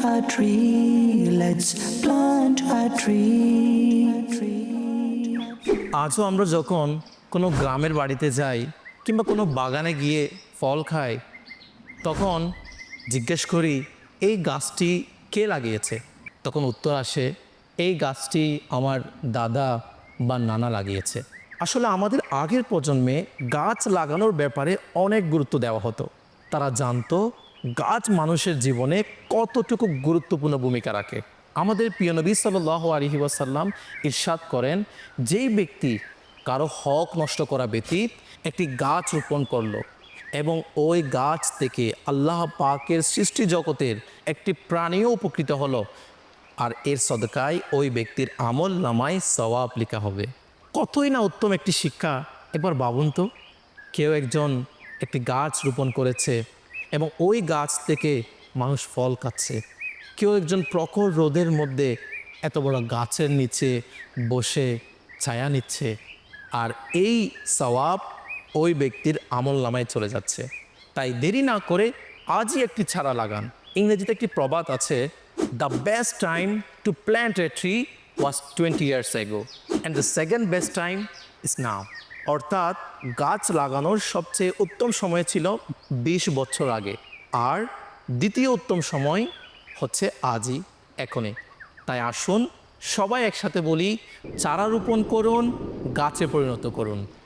a tree. Let's plant a tree. আজও আমরা যখন কোনো গ্রামের বাড়িতে যাই কিংবা কোনো বাগানে গিয়ে ফল খাই, তখন জিজ্ঞেস করি এই গাছটি কে লাগিয়েছে? তখন উত্তর আসে এই গাছটি আমার দাদা বা নানা লাগিয়েছে। আসলে আমাদের আগের প্রজন্মে গাছ লাগানোর ব্যাপারে অনেক গুরুত্ব দেওয়া হতো। তারা জানতো গাছ মানুষের জীবনে কতটুকু গুরুত্বপূর্ণ ভূমিকা রাখে। আমাদের প্রিয় নবী সাল্লাল্লাহু আলাইহি ওয়াসাল্লাম ইরশাদ করেন, যেই ব্যক্তি কারো হক নষ্ট করা ব্যতীত একটি গাছ রোপণ করলো এবং ওই গাছ থেকে আল্লাহ পাকের সৃষ্টি জগতের একটি প্রাণীও উপকৃত হলো, আর এর সদকায় ওই ব্যক্তির আমল নামায় সওয়াব লেখা হবে। কতই না উত্তম একটি শিক্ষা! একবার ভাবুন তো, কেউ একজন একটি গাছ রোপণ করেছে এবং ওই গাছ থেকে মানুষ ফল খাচ্ছে। কেউ একজন প্রখর রোদের মধ্যে এত বড় গাছের নিচে বসে ছায়া নিচ্ছে, আর এই সওয়াব ওই ব্যক্তির আমল নামায় চলে যাচ্ছে। তাই দেরি না করে আজই একটি চারা লাগান। ইংরেজিতে একটি প্রবাদ আছে, the best time to plant a tree was 20 years ago and the second best time is now. অর্থাৎ গাছ লাগানোর সবচেয়ে উত্তম সময় ছিল 20 বছর আগে, আর দ্বিতীয় উত্তম সময় হচ্ছে আজই, এখনই। তাই আসুন সবাই একসাথে বলি, চারা রোপণ করুন, গাছে পরিণত করুন।